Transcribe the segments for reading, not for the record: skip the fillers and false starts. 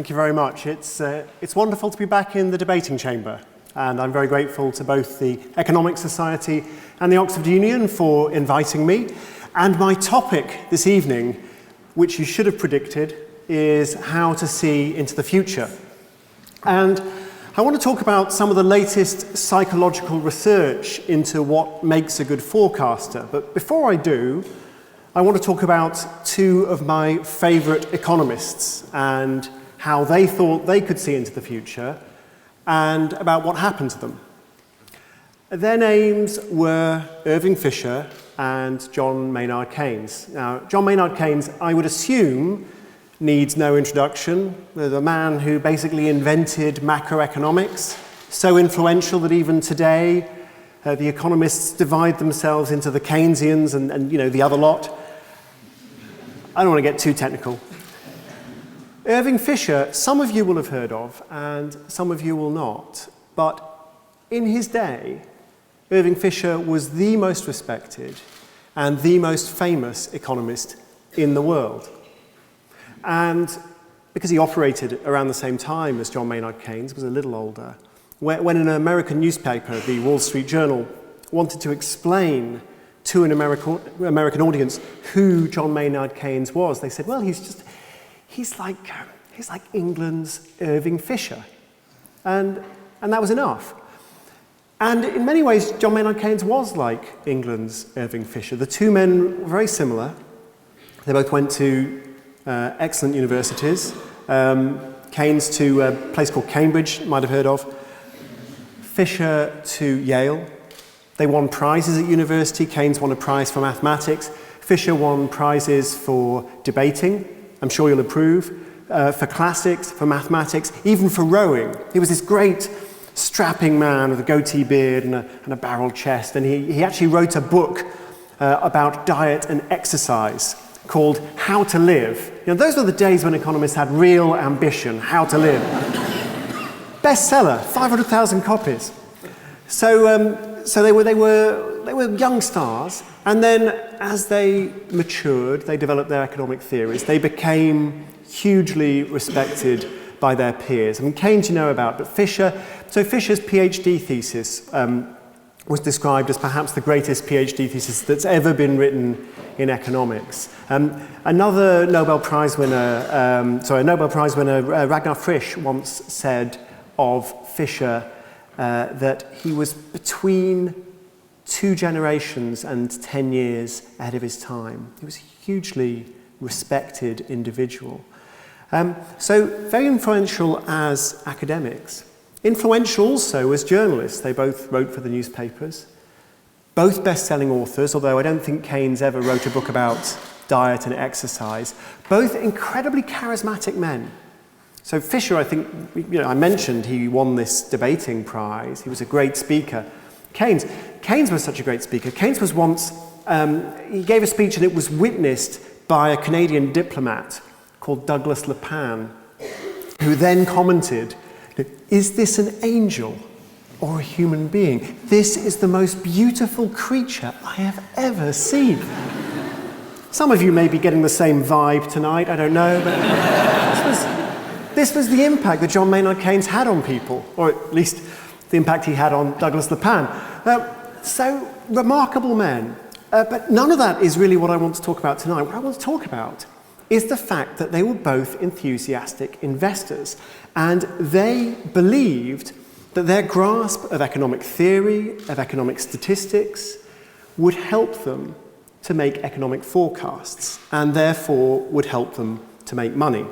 Thank you very much. It's wonderful to be back in the debating chamber, and I'm very grateful to both the Economic Society and the Oxford Union for inviting me. And my topic this evening, which you should have predicted, is how to see into the future. And I want to talk about some of the latest psychological research into what makes a good forecaster. But before I do, I want to talk about two of my favourite economists and how they thought they could see into the future and about what happened to them. Their names were Irving Fisher and John Maynard Keynes. Now, John Maynard Keynes, I would assume, needs no introduction. They're the man who basically invented macroeconomics, so influential that even today the economists divide themselves into the Keynesians and the other lot. I don't want to get too technical. Irving Fisher, some of you will have heard of, and some of you will not. But in his day, Irving Fisher was the most respected and the most famous economist in the world. And because he operated around the same time as John Maynard Keynes, was a little older, when an American newspaper, the Wall Street Journal, wanted to explain to an American audience who John Maynard Keynes was, they said, well, he's like England's Irving Fisher. And that was enough. And in many ways, John Maynard Keynes was like England's Irving Fisher. The two men were very similar. They both went to excellent universities. Keynes to a place called Cambridge, you might have heard of. Fisher to Yale. They won prizes at university. Keynes won a prize for mathematics. Fisher won prizes for debating. I'm sure you'll approve. For classics, for mathematics, even for rowing. He was this great strapping man with a goatee beard and a barrel chest. And he actually wrote a book about diet and exercise called How to Live. Those were the days when economists had real ambition, how to live. Bestseller, 500,000 copies. So they were young stars, and then as they matured, they developed their economic theories. They became hugely respected by their peers. I mean, Keynes you know about, but Fisher's PhD thesis was described as perhaps the greatest PhD thesis that's ever been written in economics. Another Nobel Prize winner, Ragnar Frisch, once said of Fisher that he was between 2 generations and 10 years ahead of his time. He was a hugely respected individual. So very influential as academics. Influential also as journalists. They both wrote for the newspapers. Both best-selling authors, although I don't think Keynes ever wrote a book about diet and exercise. Both incredibly charismatic men. So Fisher, I think, I mentioned he won this debating prize. He was a great speaker. Keynes was such a great speaker. Keynes was once, he gave a speech and it was witnessed by a Canadian diplomat called Douglas LePan, who then commented, is this an angel or a human being? This is the most beautiful creature I have ever seen. Some of you may be getting the same vibe tonight, I don't know, but this was the impact that John Maynard Keynes had on people, or at least the impact he had on Douglas LePan. So remarkable men, but none of that is really what I want to talk about tonight. What I want to talk about is the fact that they were both enthusiastic investors, and they believed that their grasp of economic theory, of economic statistics, would help them to make economic forecasts, and therefore would help them to make money.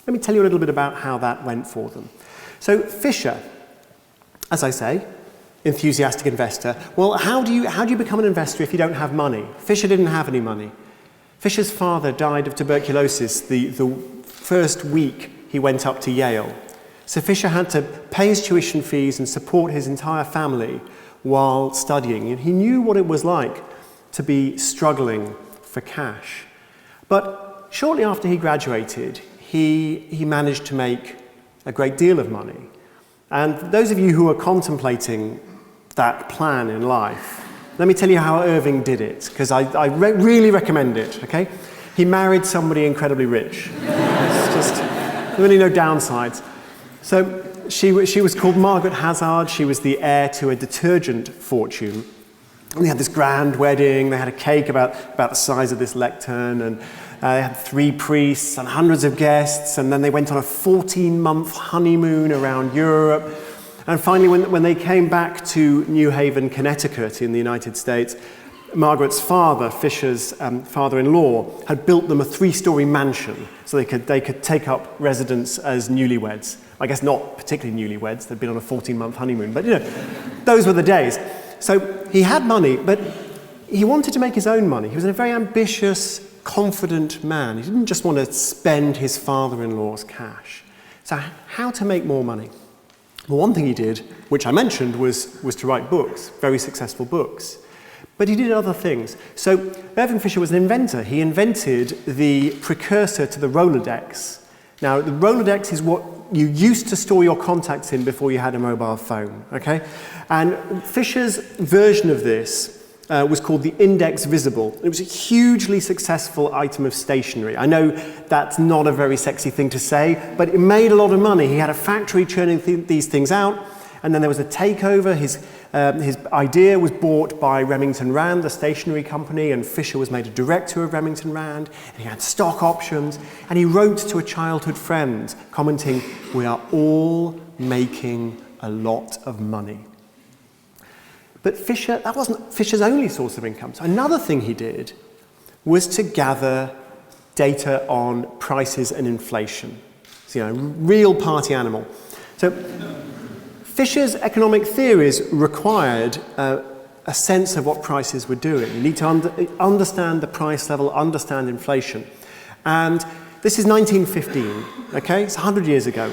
Let me tell you a little bit about how that went for them. So Fisher, as I say, enthusiastic investor. Well, how do you become an investor if you don't have money? Fisher didn't have any money. Fisher's father died of tuberculosis the first week he went up to Yale. So Fisher had to pay his tuition fees and support his entire family while studying. And he knew what it was like to be struggling for cash. But shortly after he graduated, he managed to make a great deal of money. And those of you who are contemplating that plan in life, let me tell you how Irving did it, because I really recommend it, okay? He married somebody incredibly rich. really no downsides. So she was called Margaret Hazard. She was the heir to a detergent fortune. And they had this grand wedding. They had a cake about the size of this lectern, and they had 3 priests and hundreds of guests, and then they went on a 14-month honeymoon around Europe. And finally, when they came back to New Haven, Connecticut in the United States, Margaret's father, Fisher's father-in-law, had built them a 3-story mansion so they could take up residence as newlyweds. I guess not particularly newlyweds, they'd been on a 14-month honeymoon, but those were the days. So he had money, but he wanted to make his own money. He was a very ambitious, confident man. He didn't just want to spend his father-in-law's cash. So how to make more money? Well, one thing he did, which I mentioned, was to write books, very successful books. But he did other things. So Irving Fisher was an inventor. He invented the precursor to the Rolodex. Now, the Rolodex is what you used to store your contacts in before you had a mobile phone, okay? And Fisher's version of this was called the Index Visible. It was a hugely successful item of stationery. I know that's not a very sexy thing to say, but it made a lot of money. He had a factory churning these things out, and then there was a takeover. His idea was bought by Remington Rand, the stationery company, and Fisher was made a director of Remington Rand, and he had stock options, and he wrote to a childhood friend commenting, "We are all making a lot of money." But that wasn't Fisher's only source of income. So another thing he did was to gather data on prices and inflation. So, real party animal. So Fisher's economic theories required a sense of what prices were doing. You need to understand the price level, understand inflation. And this is 1915, okay? It's 100 years ago.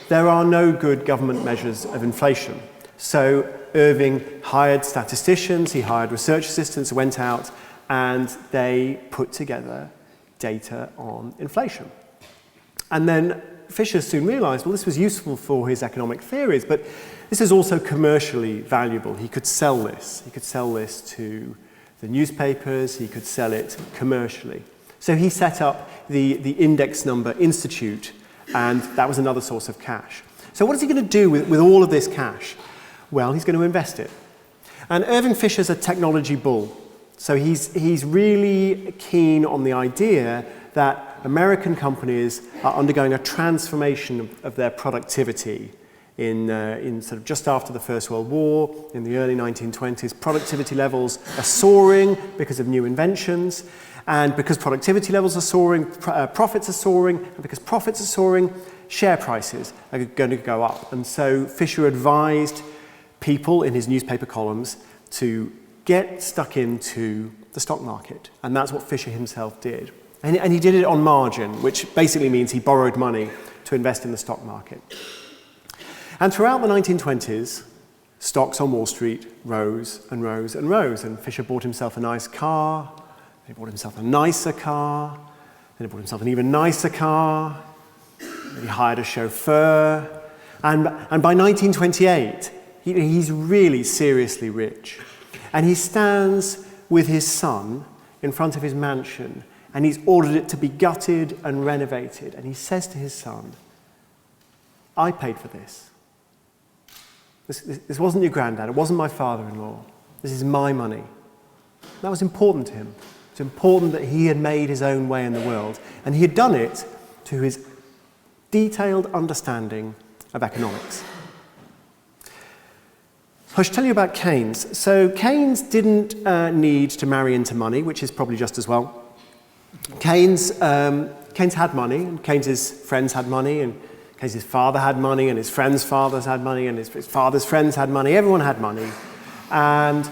There are no good government measures of inflation. So Irving hired statisticians, he hired research assistants, went out, and they put together data on inflation. And then Fisher soon realized, well, this was useful for his economic theories, but this is also commercially valuable. He could sell this. He could sell this to the newspapers, he could sell it commercially. So he set up the Index Number Institute, and that was another source of cash. So what is he going to do with all of this cash? Well, he's going to invest it. And Irving Fisher's a technology bull. So he's really keen on the idea that American companies are undergoing a transformation of their productivity in sort of just after the First World War, in the early 1920s. Productivity levels are soaring because of new inventions. And because productivity levels are soaring, profits are soaring. And because profits are soaring, share prices are going to go up. And so Fisher advised people in his newspaper columns to get stuck into the stock market. And that's what Fisher himself did. And he did it on margin, which basically means he borrowed money to invest in the stock market. And throughout the 1920s, stocks on Wall Street rose and rose and rose. And Fisher bought himself a nice car, then he bought himself a nicer car, then he bought himself an even nicer car, then he hired a chauffeur. And by 1928, he's really seriously rich. And he stands with his son in front of his mansion, and he's ordered it to be gutted and renovated. And he says to his son, "I paid for this. This wasn't your granddad, it wasn't my father-in-law. This is my money." That was important to him. It's important that he had made his own way in the world, and he had done it to his detailed understanding of economics. I should tell you about Keynes. So Keynes didn't need to marry into money, which is probably just as well. Keynes had money, and Keynes's friends had money, and Keynes's father had money, and his friends' fathers had money, and his father's friends had money. Everyone had money. And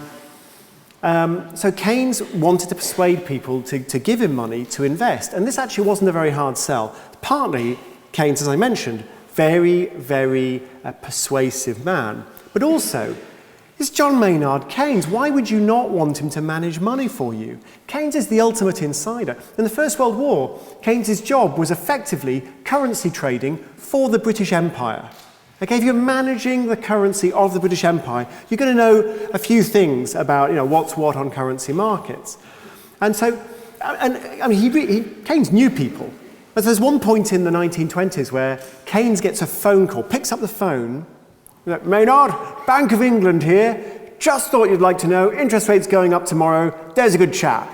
so Keynes wanted to persuade people to give him money to invest. And this actually wasn't a very hard sell. Partly, Keynes, as I mentioned, very, very persuasive man. But also, it's John Maynard Keynes. Why would you not want him to manage money for you? Keynes is the ultimate insider. In the First World War, Keynes's job was effectively currency trading for the British Empire. Okay, if you're managing the currency of the British Empire, you're going to know a few things about, what's what on currency markets. And so, Keynes knew people. But there's one point in the 1920s where Keynes gets a phone call, picks up the phone, Maynard, Bank of England here, just thought you'd like to know, interest rates going up tomorrow, there's a good chap,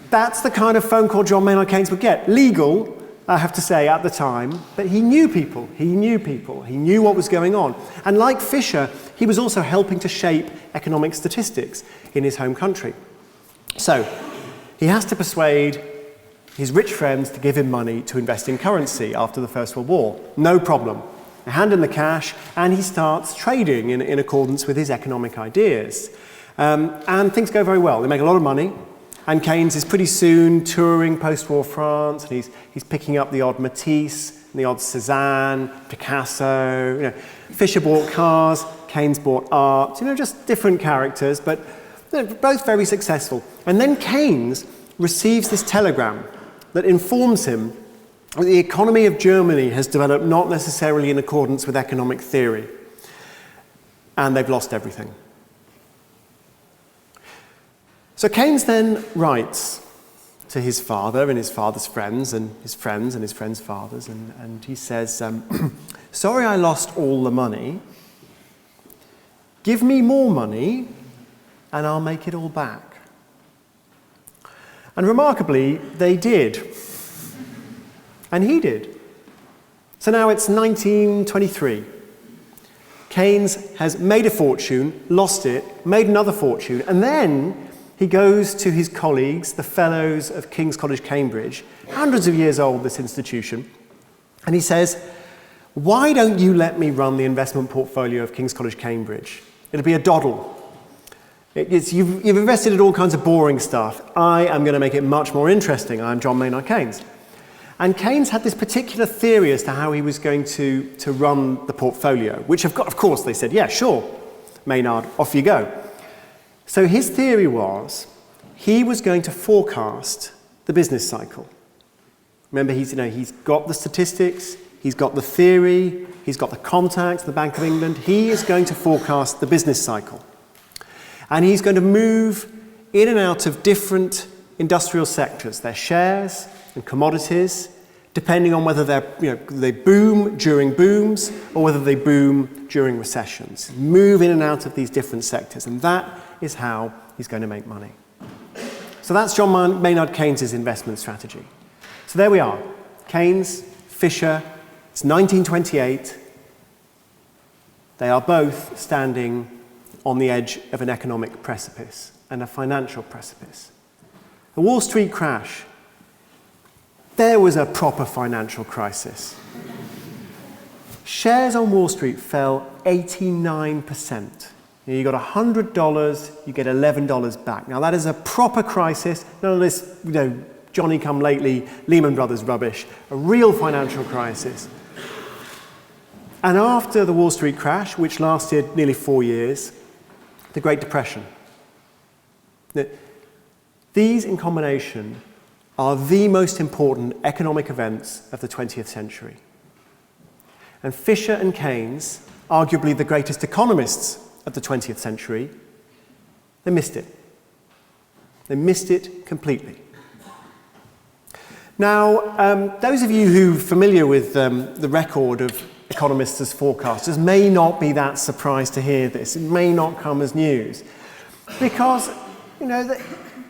That's the kind of phone call John Maynard Keynes would get. Legal, I have to say, at the time, but he knew people, he knew what was going on. And like Fisher, he was also helping to shape economic statistics in his home country. So, he has to persuade his rich friends to give him money to invest in currency after the First World War. No problem. They hand him the cash, and he starts trading in accordance with his economic ideas. And things go very well. They make a lot of money, and Keynes is pretty soon touring post-war France, and he's picking up the odd Matisse, the odd Cézanne, Picasso. Fisher bought cars, Keynes bought art. Just different characters, but they're both very successful. And then Keynes receives this telegram that informs him that the economy of Germany has developed not necessarily in accordance with economic theory, and they've lost everything. So Keynes then writes to his father and his father's friends and his friends and his friends' fathers, and he says, sorry I lost all the money. Give me more money and I'll make it all back. And remarkably, they did. And he did. So now it's 1923. Keynes has made a fortune, lost it, made another fortune, and then he goes to his colleagues, the fellows of King's College, Cambridge, hundreds of years old, this institution, and he says, why don't you let me run the investment portfolio of King's College, Cambridge? It'll be a doddle. You've invested in all kinds of boring stuff. I am going to make it much more interesting. I'm John Maynard Keynes. And Keynes had this particular theory as to how he was going to run the portfolio, which of course they said, yeah, sure, Maynard, off you go. So his theory was he was going to forecast the business cycle. Remember, he's got the statistics, he's got the theory, he's got the contacts, the Bank of England. He is going to forecast the business cycle. And he's going to move in and out of different industrial sectors, their shares and commodities, depending on whether they boom during booms or whether they boom during recessions. Move in and out of these different sectors, and that is how he's going to make money. So that's John Maynard Keynes' investment strategy. So there we are. Keynes, Fisher, it's 1928. They are both standing on the edge of an economic precipice and a financial precipice. The Wall Street crash, there was a proper financial crisis. Shares on Wall Street fell 89%. You got $100, you get $11 back. Now that is a proper crisis, none of this, Johnny-come-lately Lehman Brothers rubbish, a real financial crisis. And after the Wall Street crash, which lasted nearly 4 years, the Great Depression. These, in combination, are the most important economic events of the 20th century. And Fisher and Keynes, arguably the greatest economists of the 20th century, they missed it. They missed it completely. Now, those of you who are familiar with the record of economists as forecasters may not be that surprised to hear this. It may not come as news. Because,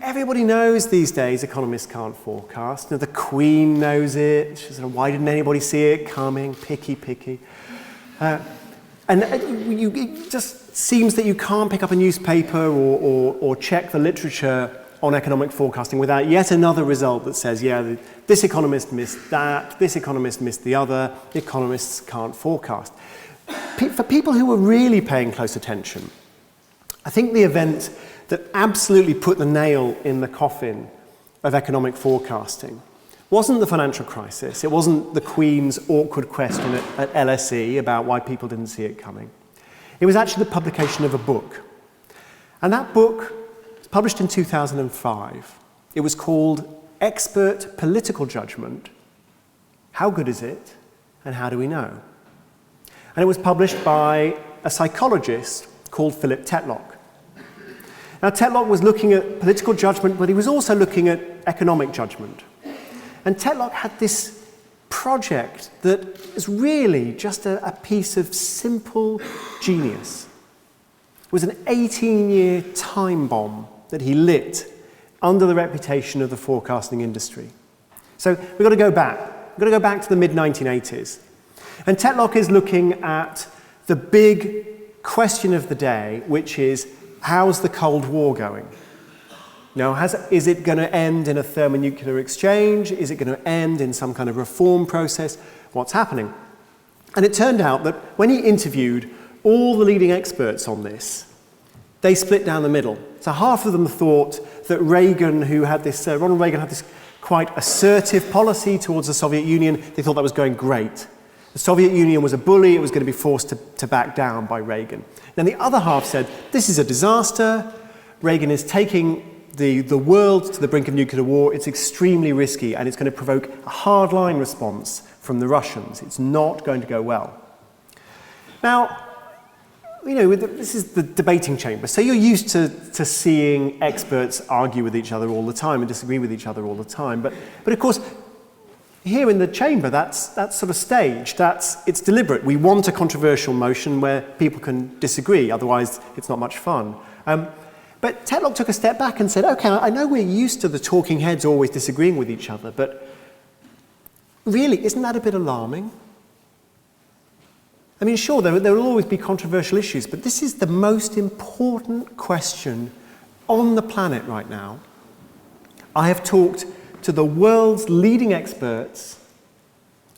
everybody knows these days economists can't forecast. The Queen knows it. She said, why didn't anybody see it coming? Picky. And it just seems that you can't pick up a newspaper or check the literature on economic forecasting without yet another result that says, yeah, this economist missed that, this economist missed the other, the economists can't forecast. For people who were really paying close attention, I think the event that absolutely put the nail in the coffin of economic forecasting wasn't the financial crisis, it wasn't the Queen's awkward question at LSE about why people didn't see it coming. It was actually the publication of a book. And that book was published in 2005. It was called Expert Political Judgment. How good is it, and how do we know? And it was published by a psychologist called Philip Tetlock. Now, Tetlock was looking at political judgment, but he was also looking at economic judgment. And Tetlock had this project that is really just a piece of simple genius. It was an 18-year time bomb that he lit under the reputation of the forecasting industry. So we've got to go back. We've got to go back to the mid-1980s. And Tetlock is looking at the big question of the day, which is, how's the Cold War going? Is it going to end in a thermonuclear exchange? Is it going to end in some kind of reform process? What's happening? And it turned out that when he interviewed all the leading experts on this, they split down the middle. So half of them thought that Ronald Reagan had this quite assertive policy towards the Soviet Union. They thought that was going great. The Soviet Union was a bully. It was going to be forced to back down by Reagan. Then the other half said, this is a disaster. Reagan is taking the world to the brink of nuclear war. It's extremely risky, and it's going to provoke a hardline response from the Russians. It's not going to go well. Now, this is the debating chamber. So you're used to seeing experts argue with each other all the time and disagree with each other all the time. But of course, here in the chamber, that's sort of staged. It's deliberate. We want a controversial motion where people can disagree. Otherwise, it's not much fun. But Tetlock took a step back and said, okay, I know we're used to the talking heads always disagreeing with each other, but really, isn't that a bit alarming? I mean, sure, there will always be controversial issues, but this is the most important question on the planet right now. I have talked to the world's leading experts,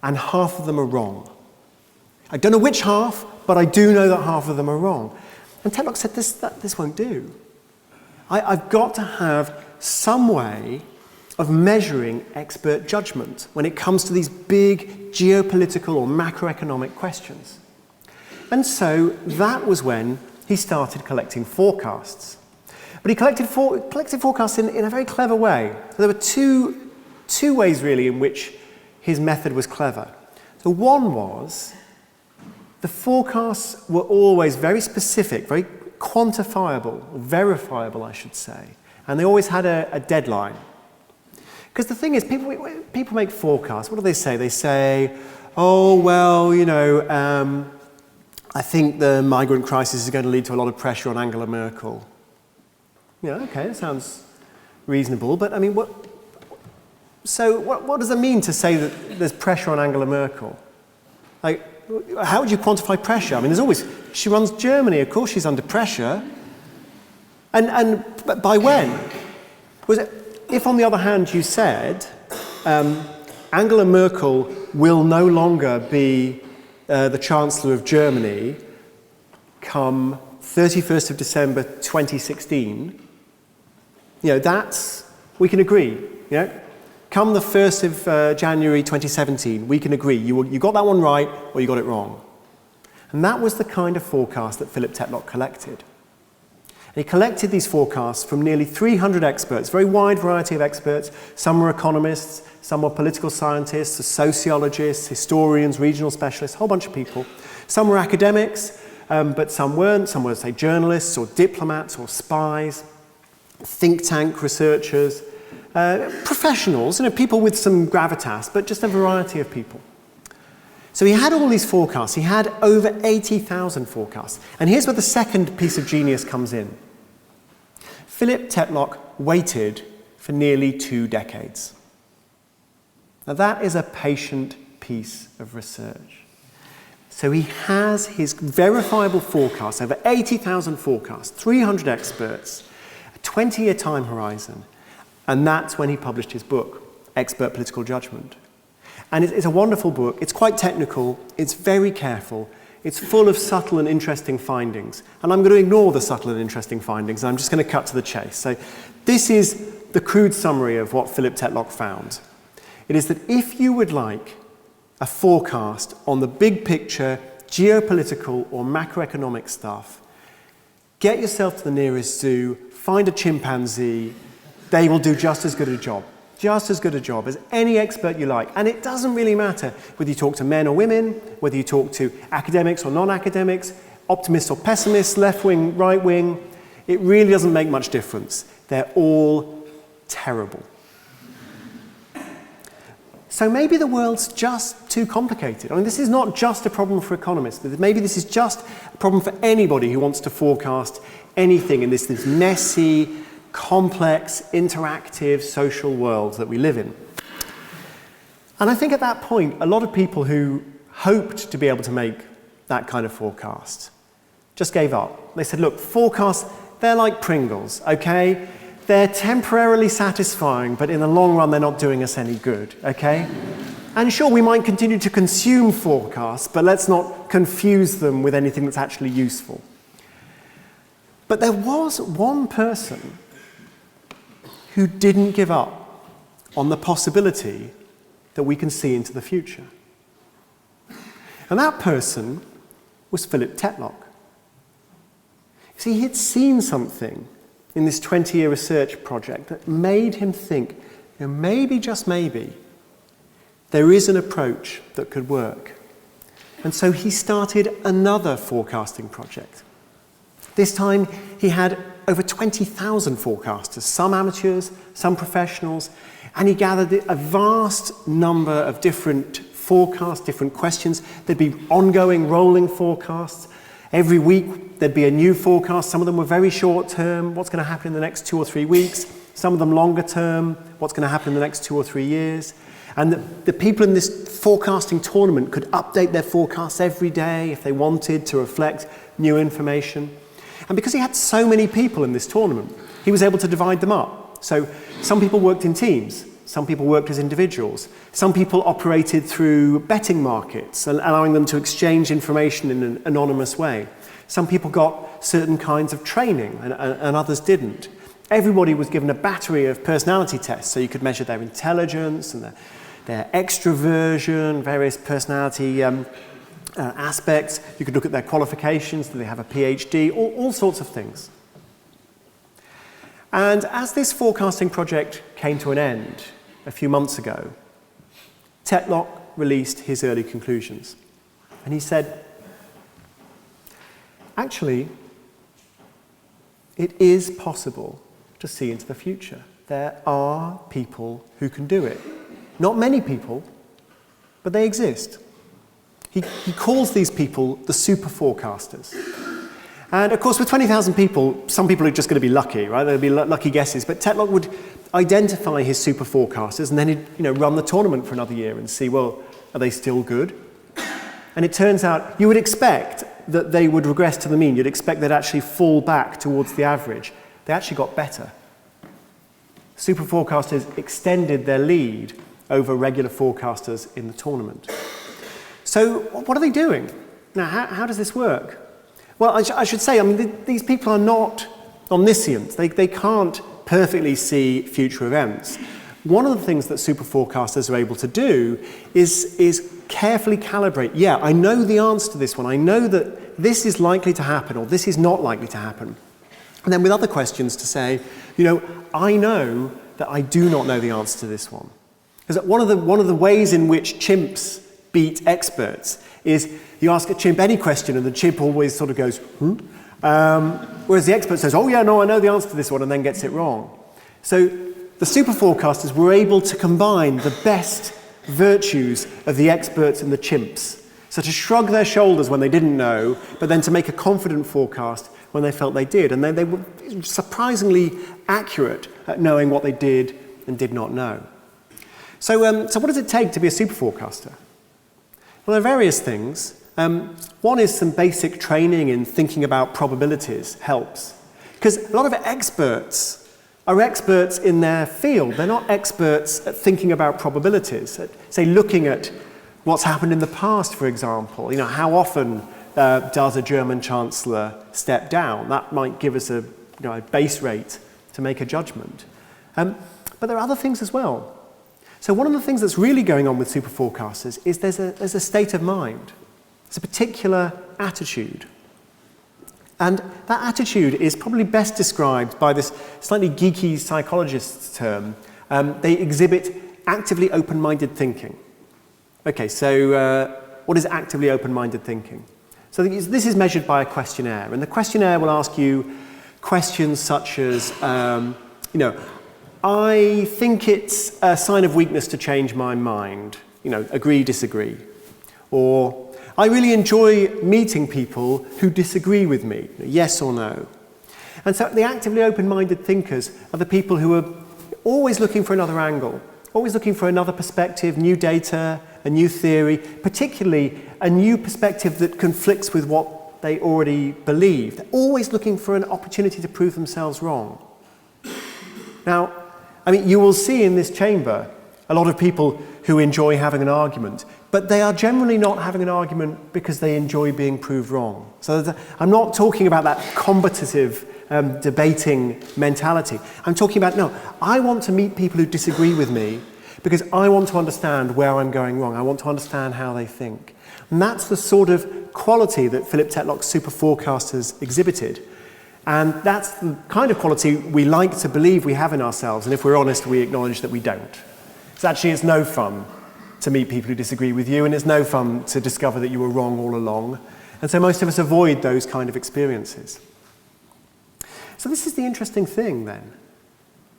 and half of them are wrong. I don't know which half, but I do know that half of them are wrong. And Tetlock said, this won't do. I've got to have some way of measuring expert judgment when it comes to these big geopolitical or macroeconomic questions. And so that was when he started collecting forecasts. But he collected forecasts in a very clever way. So there were two ways, really, in which his method was clever. So one was the forecasts were always very specific, very quantifiable, or verifiable, I should say. And they always had a deadline. Because the thing is, people make forecasts. What do they say? They say, oh, well, I think the migrant crisis is going to lead to a lot of pressure on Angela Merkel. Okay, that sounds reasonable, but I mean, what does it mean to say that there's pressure on Angela Merkel? Like, how would you quantify pressure? I mean, she runs Germany, of course she's under pressure. But by when? If on the other hand you said, Angela Merkel will no longer be the Chancellor of Germany come 31st of December 2016, we can agree. Come the 1st of January 2017, we can agree. You got that one right or you got it wrong. And that was the kind of forecast that Philip Tetlock collected. And he collected these forecasts from nearly 300 experts, very wide variety of experts. Some were economists, some were political scientists, sociologists, historians, regional specialists, a whole bunch of people. Some were academics, but some weren't. Some were, say, journalists or diplomats or spies, think tank researchers, professionals, people with some gravitas, but just a variety of people. So he had all these forecasts. He had over 80,000 forecasts. And here's where the second piece of genius comes in. Philip Tetlock waited for nearly 2 decades. Now that is a patient piece of research. So he has his verifiable forecasts, over 80,000 forecasts, 300 experts, a 20-year time horizon, and that's when he published his book, Expert Political Judgment. And it's a wonderful book. It's quite technical. It's very careful. It's full of subtle and interesting findings. And I'm going to ignore the subtle and interesting findings, and I'm just going to cut to the chase. So this is the crude summary of what Philip Tetlock found. It is that if you would like a forecast on the big picture, geopolitical or macroeconomic stuff, get yourself to the nearest zoo, find a chimpanzee. They will do just as good a job as any expert you like. And it doesn't really matter whether you talk to men or women, whether you talk to academics or non-academics, optimists or pessimists, left-wing, right-wing. It really doesn't make much difference. They're all terrible. so maybe the world's just too complicated. I mean, this is not just a problem for economists, but maybe this is just a problem for anybody who wants to forecast anything in this messy, complex, interactive social world that we live in. And I think at that point, a lot of people who hoped to be able to make that kind of forecast just gave up. They said, look, forecasts, they're like Pringles, okay? They're temporarily satisfying, but in the long run, they're not doing us any good, okay? And sure, we might continue to consume forecasts, but let's not confuse them with anything that's actually useful. But there was one person who didn't give up on the possibility that we can see into the future. And that person was Philip Tetlock. See, he'd seen something in this 20-year research project that made him think, maybe, just maybe, there is an approach that could work. And so he started another forecasting project. This time he had over 20,000 forecasters, some amateurs, some professionals, and he gathered a vast number of different forecasts, different questions. There'd be ongoing rolling forecasts. Every week there'd be a new forecast. Some of them were very short term, what's going to happen in the next 2 or 3 weeks. Some of them longer term, what's going to happen in the next 2 or 3 years. And the people in this forecasting tournament could update their forecasts every day if they wanted to reflect new information. And because he had so many people in this tournament, he was able to divide them up. So some people worked in teams, some people worked as individuals, some people operated through betting markets, allowing them to exchange information in an anonymous way. Some people got certain kinds of training and others didn't. Everybody was given a battery of personality tests, so you could measure their intelligence and their extroversion, various personality aspects. You could look at their qualifications, do they have a PhD, all sorts of things. And as this forecasting project came to an end a few months ago, Tetlock released his early conclusions. And he said, actually, it is possible to see into the future. There are people who can do it. Not many people, but they exist. He calls these people the super forecasters. And of course, with 20,000 people, some people are just going to be lucky, right? There'll be lucky guesses. But Tetlock would identify his super forecasters, and then he'd run the tournament for another year and see, well, are they still good? And it turns out you would expect that they would regress to the mean. You'd expect they'd actually fall back towards the average. They actually got better. Super forecasters extended their lead over regular forecasters in the tournament. So what are they doing? Now, how does this work? Well, I should say, these people are not omniscient. They can't perfectly see future events. One of the things that super forecasters are able to do is carefully calibrate. Yeah, I know the answer to this one. I know that this is likely to happen or this is not likely to happen. And then with other questions to say, I know that I do not know the answer to this one. Because one of the ways in which chimps beat experts is you ask a chimp any question and the chimp always sort of goes, whereas the expert says, oh yeah, no, I know the answer to this one, and then gets it wrong. So the super forecasters were able to combine the best virtues of the experts and the chimps. So to shrug their shoulders when they didn't know, but then to make a confident forecast when they felt they did. And they were surprisingly accurate at knowing what they did and did not know. So what does it take to be a super forecaster? Well, there are various things. One is some basic training in thinking about probabilities helps. Because a lot of experts are experts in their field. They're not experts at thinking about probabilities. Say, looking at what's happened in the past, for example. How often does a German chancellor step down? That might give us a base rate to make a judgment. But there are other things as well. So one of the things that's really going on with super forecasters is there's a state of mind. It's a particular attitude. And that attitude is probably best described by this slightly geeky psychologist's term. They exhibit actively open-minded thinking. Okay, so what is actively open-minded thinking? So this is measured by a questionnaire, and the questionnaire will ask you questions such as, I think it's a sign of weakness to change my mind. Agree, disagree. Or, I really enjoy meeting people who disagree with me, yes or no. And so the actively open-minded thinkers are the people who are always looking for another angle, always looking for another perspective, new data, a new theory, particularly a new perspective that conflicts with what they already believe. They're always looking for an opportunity to prove themselves wrong. Now, you will see in this chamber a lot of people who enjoy having an argument, but they are generally not having an argument because they enjoy being proved wrong. So I'm not talking about that combative debating mentality. I'm talking about, no, I want to meet people who disagree with me because I want to understand where I'm going wrong. I want to understand how they think. And that's the sort of quality that Philip Tetlock's super forecasters exhibited. And that's the kind of quality we like to believe we have in ourselves. And if we're honest, we acknowledge that we don't. So actually, it's no fun to meet people who disagree with you, and it's no fun to discover that you were wrong all along. And so most of us avoid those kind of experiences. So this is the interesting thing, then.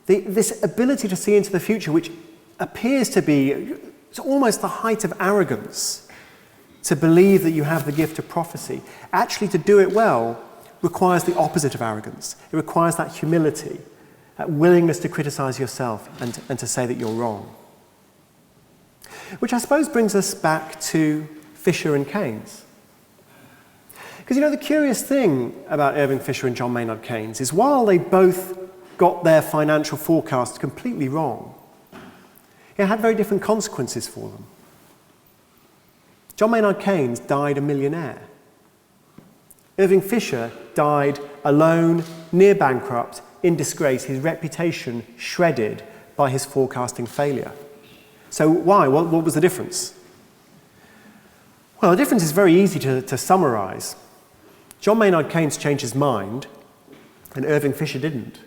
This ability to see into the future, which appears to be it's almost the height of arrogance, to believe that you have the gift of prophecy. Actually, to do it well requires the opposite of arrogance. It requires that humility, that willingness to criticize yourself and to say that you're wrong. Which I suppose brings us back to Fisher and Keynes. Because the curious thing about Irving Fisher and John Maynard Keynes is while they both got their financial forecasts completely wrong, it had very different consequences for them. John Maynard Keynes died a millionaire. Irving Fisher died alone, near bankrupt, in disgrace, his reputation shredded by his forecasting failure. So why? What was the difference? Well, the difference is very easy to summarize. John Maynard Keynes changed his mind, and Irving Fisher didn't.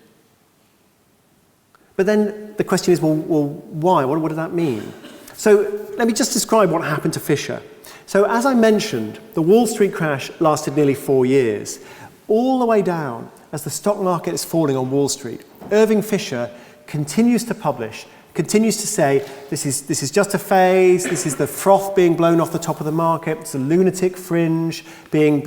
But then the question is, well why? What does that mean? So let me just describe what happened to Fisher. So as I mentioned, the Wall Street crash lasted nearly 4 years. All the way down, as the stock market is falling on Wall Street, Irving Fisher continues to publish, continues to say, this is just a phase, this is the froth being blown off the top of the market, it's a lunatic fringe being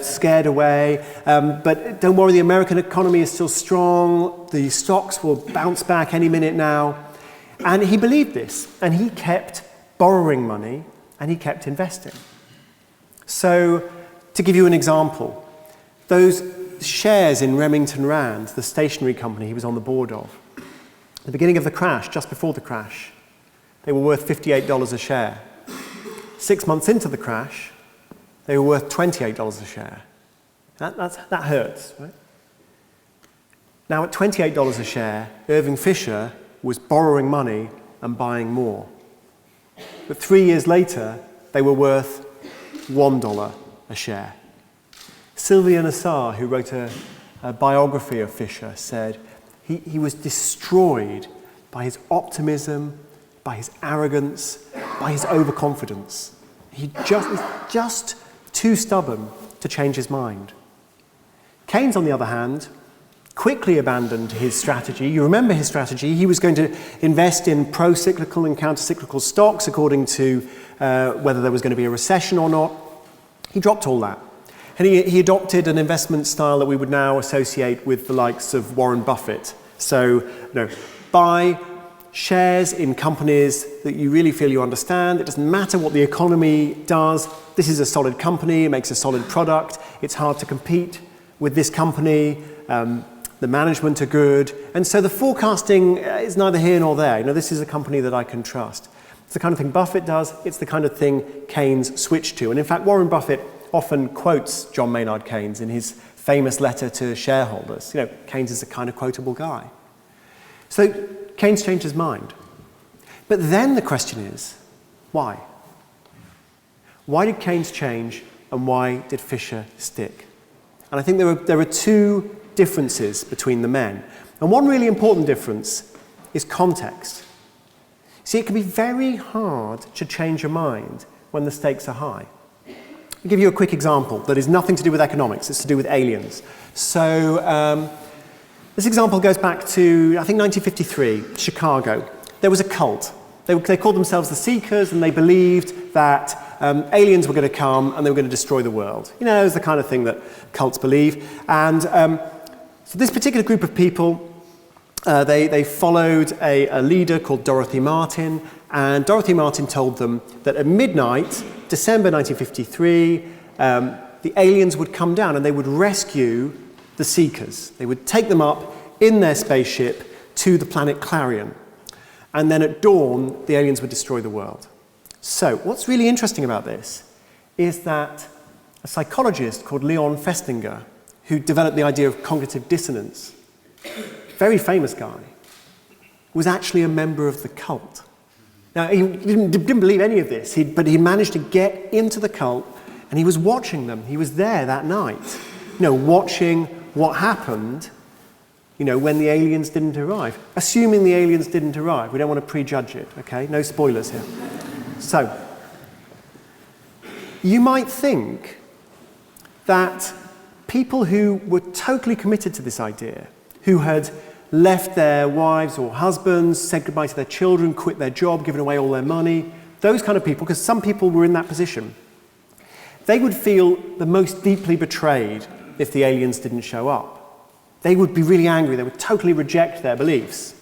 scared away, but don't worry, the American economy is still strong, the stocks will bounce back any minute now. And he believed this, and he kept borrowing money, and he kept investing. So, to give you an example, those shares in Remington Rand, the stationery company he was on the board of, at the beginning of the crash, just before the crash, they were worth $58 a share. 6 months into the crash, they were worth $28 a share. That hurts, right? Now, at $28 a share, Irving Fisher was borrowing money and buying more. But 3 years later, they were worth $1 a share. Sylvia Nassar, who wrote a biography of Fisher, said he was destroyed by his optimism, by his arrogance, by his overconfidence. He just too stubborn to change his mind. Keynes, on the other hand, quickly abandoned his strategy. You remember his strategy. He was going to invest in pro-cyclical and counter-cyclical stocks according to whether there was going to be a recession or not. He dropped all that. And he adopted an investment style that we would now associate with the likes of Warren Buffett. So, buy shares in companies that you really feel you understand. It doesn't matter what the economy does. This is a solid company. It makes a solid product. It's hard to compete with this company. The management are good. And so the forecasting is neither here nor there. This is a company that I can trust. It's the kind of thing Buffett does. It's the kind of thing Keynes switched to. And in fact, Warren Buffett often quotes John Maynard Keynes in his famous letter to shareholders. Keynes is a kind of quotable guy. So Keynes changed his mind. But then the question is, why? Why did Keynes change, and why did Fisher stick? And I think there are two differences between the men. And one really important difference is context. See, it can be very hard to change your mind when the stakes are high. I'll give you a quick example that is nothing to do with economics, it's to do with aliens. So, This example goes back to, I think, 1953, Chicago. There was a cult. They called themselves the Seekers, and they believed that aliens were going to come and they were going to destroy the world. You know, it was the kind of thing that cults believe. And so this particular group of people, they followed a leader called Dorothy Martin, and Dorothy Martin told them that at midnight, December 1953, the aliens would come down and they would rescue the Seekers. They would take them up in their spaceship to the planet Clarion. And then at dawn, the aliens would destroy the world. So what's really interesting about this is that a psychologist called Leon Festinger, who developed the idea of cognitive dissonance, very famous guy, was actually a member of the cult. Now, he didn't believe any of this, but he managed to get into the cult, and he was watching them. He was there that night, watching what happened, when the aliens didn't arrive. Assuming the aliens didn't arrive. We don't want to prejudge it, okay? No spoilers here. So, you might think that people who were totally committed to this idea, who had left their wives or husbands, said goodbye to their children, quit their job, given away all their money, those kind of people, because some people were in that position, they would feel the most deeply betrayed if the aliens didn't show up. They would be really angry. They would totally reject their beliefs.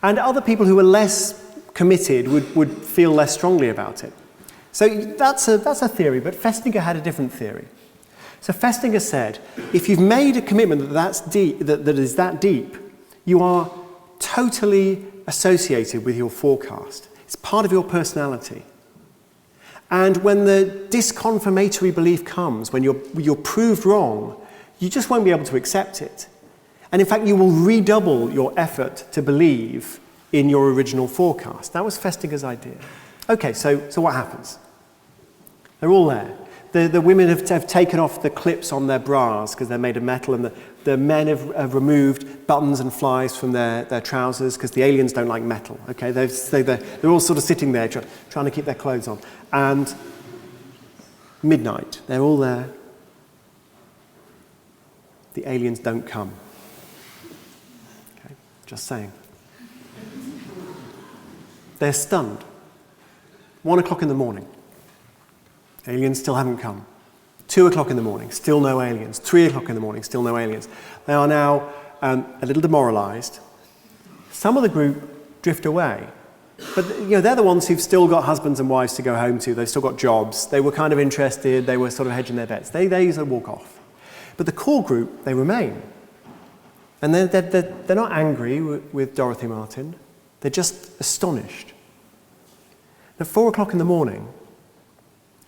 And other people who were less committed would feel less strongly about it. So that's a theory, but Festinger had a different theory. So Festinger said, if you've made a commitment that is that deep, you are totally associated with your forecast. It's part of your personality. And when the disconfirmatory belief comes, when you're proved wrong, you just won't be able to accept it. And in fact, you will redouble your effort to believe in your original forecast. That was Festinger's idea. Okay, so what happens? They're all there. The women have taken off the clips on their bras because they're made of metal, and the men have removed buttons and flies from their trousers because the aliens don't like metal. Okay, they're all sort of sitting there trying to keep their clothes on. And midnight, they're all there. The aliens don't come. Okay, just saying. They're stunned. 1 o'clock in the morning. Aliens still haven't come. 2 o'clock in the morning, still no aliens. 3 o'clock in the morning, still no aliens. They are now a little demoralized. Some of the group drift away. But they're the ones who've still got husbands and wives to go home to. They've still got jobs. They were kind of interested. They were sort of hedging their bets. They sort of walk off. But the core group, they remain. And they're not angry with Dorothy Martin. They're just astonished. At 4 o'clock in the morning,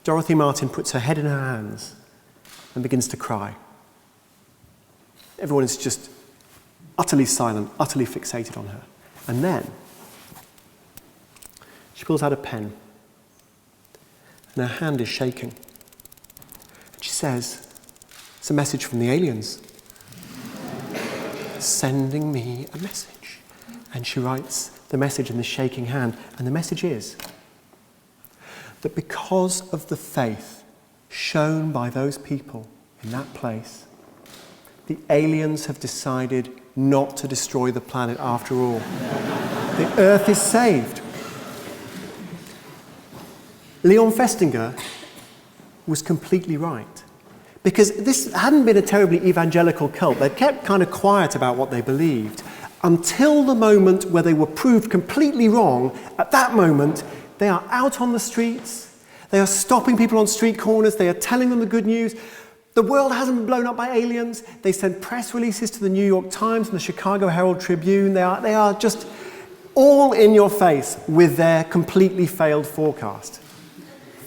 Dorothy Martin puts her head in her hands and begins to cry. Everyone is just utterly silent, utterly fixated on her. And then she pulls out a pen, and her hand is shaking. And she says, "It's a message from the aliens. Sending me a message." And she writes the message in the shaking hand. And the message is that because of the faith shown by those people in that place, the aliens have decided not to destroy the planet after all. The Earth is saved. Leon Festinger was completely right. Because this hadn't been a terribly evangelical cult. They'd kept kind of quiet about what they believed until the moment where they were proved completely wrong. At that moment, they are out on the streets. They are stopping people on street corners. They are telling them the good news. The world hasn't been blown up by aliens. They send press releases to the New York Times and the Chicago Herald Tribune. They are just all in your face with their completely failed forecast.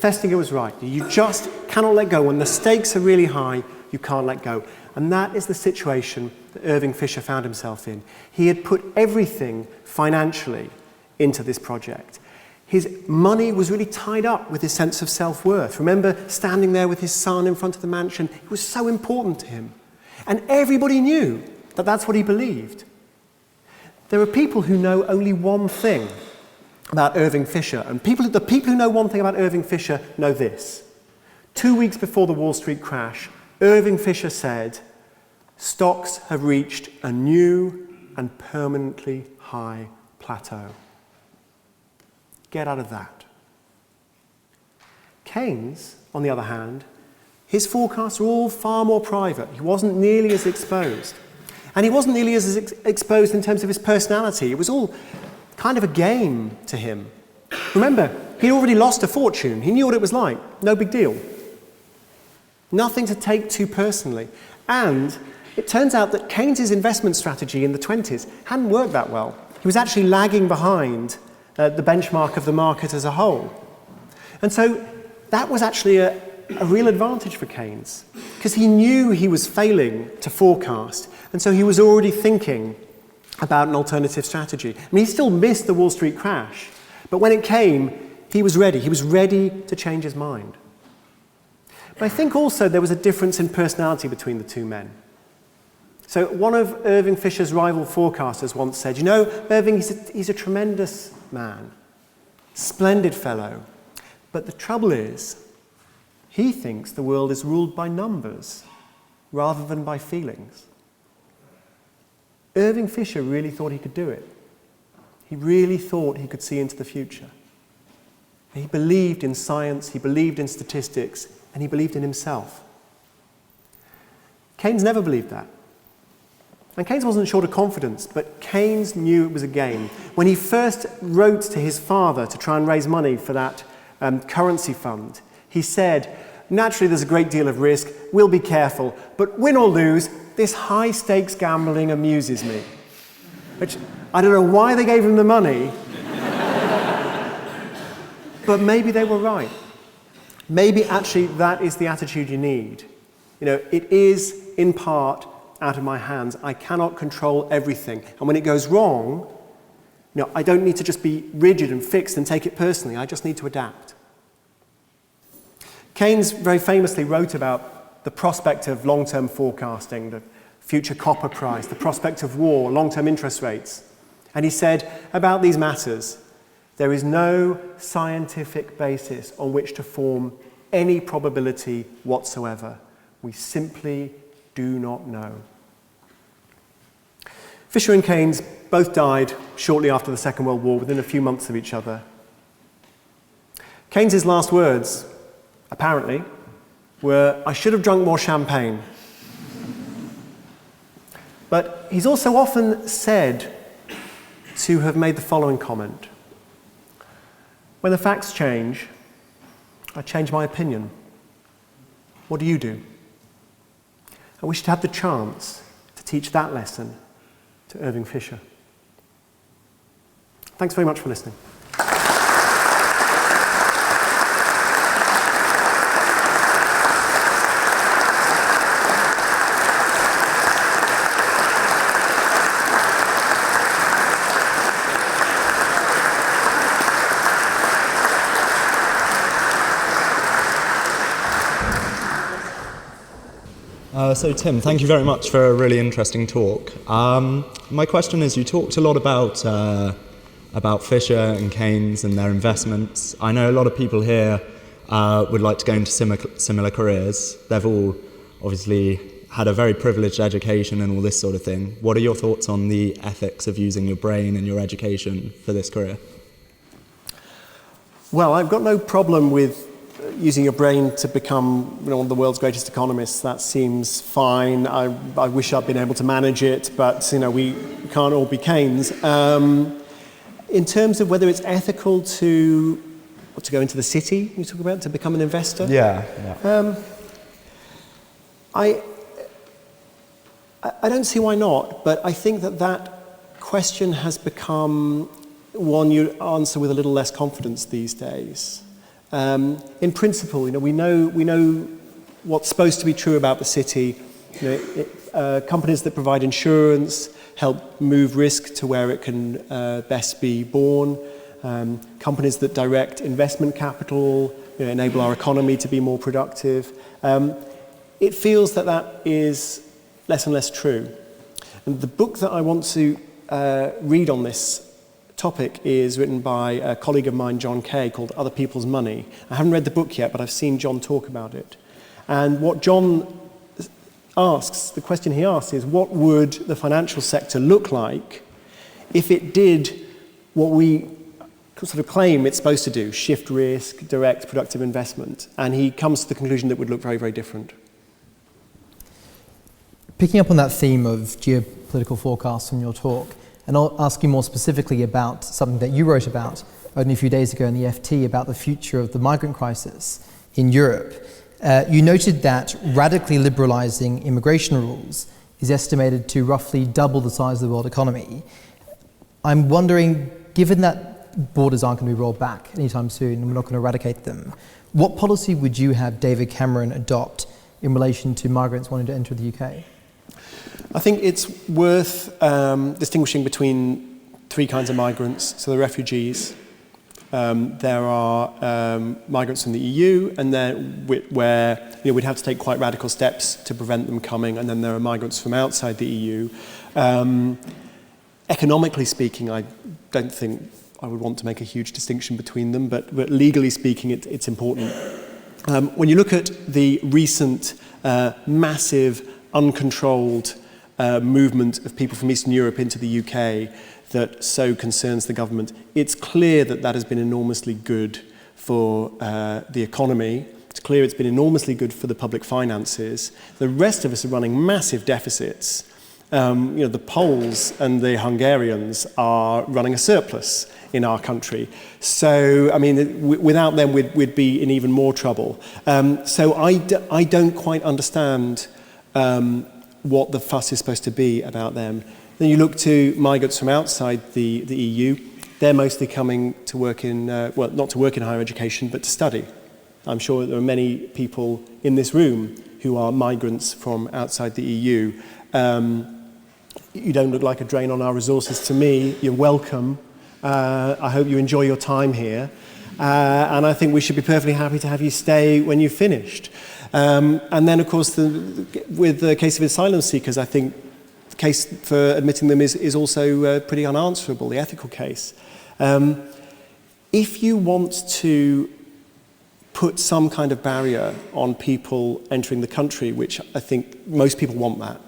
Festinger was right. You just cannot let go. When the stakes are really high, you can't let go. And that is the situation that Irving Fisher found himself in. He had put everything financially into this project. His money was really tied up with his sense of self-worth. Remember standing there with his son in front of the mansion? It was so important to him. And everybody knew that that's what he believed. There are people who know only one thing about Irving Fisher, and the people who know one thing about Irving Fisher know this. 2 weeks before the Wall Street crash, Irving Fisher said, Stocks have reached a new and permanently high plateau. Get out of that. Keynes, on the other hand, his forecasts were all far more private. He wasn't nearly as exposed. And he wasn't nearly as exposed in terms of his personality. It was all kind of a game to him. Remember, he'd already lost a fortune. He knew what it was like. No big deal. Nothing to take too personally. And it turns out that Keynes's investment strategy in the 20s hadn't worked that well. He was actually lagging behind the benchmark of the market as a whole. And so that was actually a real advantage for Keynes, because he knew he was failing to forecast, and so he was already thinking about an alternative strategy. I mean, he still missed the Wall Street crash, but when it came, he was ready. He was ready to change his mind. But I think also there was a difference in personality between the two men. So one of Irving Fisher's rival forecasters once said, you know, Irving, he's a tremendous man, splendid fellow, but the trouble is, he thinks the world is ruled by numbers rather than by feelings. Irving Fisher really thought he could do it. He really thought he could see into the future. He believed in science, he believed in statistics, and he believed in himself. Keynes never believed that. And Keynes wasn't short of confidence, but Keynes knew it was a game. When he first wrote to his father to try and raise money for that currency fund, he said, naturally there's a great deal of risk, we'll be careful, but win or lose, this high-stakes gambling amuses me. Which, I don't know why they gave him the money, but maybe they were right. Maybe actually that is the attitude you need. You know, it is in part out of my hands. I cannot control everything. And when it goes wrong, you know, I don't need to just be rigid and fixed and take it personally. I just need to adapt. Keynes very famously wrote about the prospect of long-term forecasting, the future copper price, the prospect of war, long-term interest rates. And he said about these matters, there is no scientific basis on which to form any probability whatsoever. We simply do not know. Fisher and Keynes both died shortly after the Second World War, within a few months of each other. Keynes's last words, apparently, were, "I should have drunk more champagne." But he's also often said to have made the following comment: when the facts change, I change my opinion. What do you do? I wish to have the chance to teach that lesson to Irving Fisher. Thanks very much for listening. So Tim, thank you very much for a really interesting talk. My question is, you talked a lot about Fisher and Keynes and their investments. I know a lot of people here would like to go into similar careers. They've all obviously had a very privileged education and all this sort of thing. What are your thoughts on the ethics of using your brain and your education for this career? Well, I've got no problem with using your brain to become, you know, one of the world's greatest economists. That seems fine. I wish I'd been able to manage it, but you know, we can't all be Keynes. In terms of whether it's ethical to go into the city, you talk about, to become an investor? Yeah. I don't see why not, but I think that question has become one you answer with a little less confidence these days. In principle, you know, we know what's supposed to be true about the city. You know, companies that provide insurance help move risk to where it can best be borne. Companies that direct investment capital, you know, enable our economy to be more productive. It feels that is less and less true. And the book that I want to read on this topic is written by a colleague of mine, John Kay, called Other People's Money. I haven't read the book yet, but I've seen John talk about it. And what John the question he asks is, what would the financial sector look like if it did what we sort of claim it's supposed to do, shift risk, direct productive investment? And he comes to the conclusion that it would look very, very different. Picking up on that theme of geopolitical forecasts from your talk, and I'll ask you more specifically about something that you wrote about only a few days ago in the FT about the future of the migrant crisis in Europe. You noted that radically liberalizing immigration rules is estimated to roughly double the size of the world economy. I'm wondering, given that borders aren't going to be rolled back anytime soon and we're not going to eradicate them, what policy would you have David Cameron adopt in relation to migrants wanting to enter the UK? I think it's worth distinguishing between three kinds of migrants. So the refugees, there are migrants from the EU, and where we'd have to take quite radical steps to prevent them coming, and then there are migrants from outside the EU. Economically speaking, I don't think I would want to make a huge distinction between them, but legally speaking, it's important. When you look at the recent massive, uncontrolled movement of people from Eastern Europe into the UK that so concerns the government, it's clear that that has been enormously good for the economy. It's clear it's been enormously good for the public finances. The rest of us are running massive deficits. The Poles and the Hungarians are running a surplus in our country. So, I mean, without them, we'd be in even more trouble. So I don't quite understand what the fuss is supposed to be about them. Then you look to migrants from outside the EU. They're mostly coming to work in, not to work in higher education, but to study. I'm sure there are many people in this room who are migrants from outside the EU. You don't look like a drain on our resources to me. You're welcome. I hope you enjoy your time here. And I think we should be perfectly happy to have you stay when you've finished. And then, of course, with the case of asylum seekers, I think the case for admitting them is also pretty unanswerable, the ethical case. If you want to put some kind of barrier on people entering the country, which I think most people want that,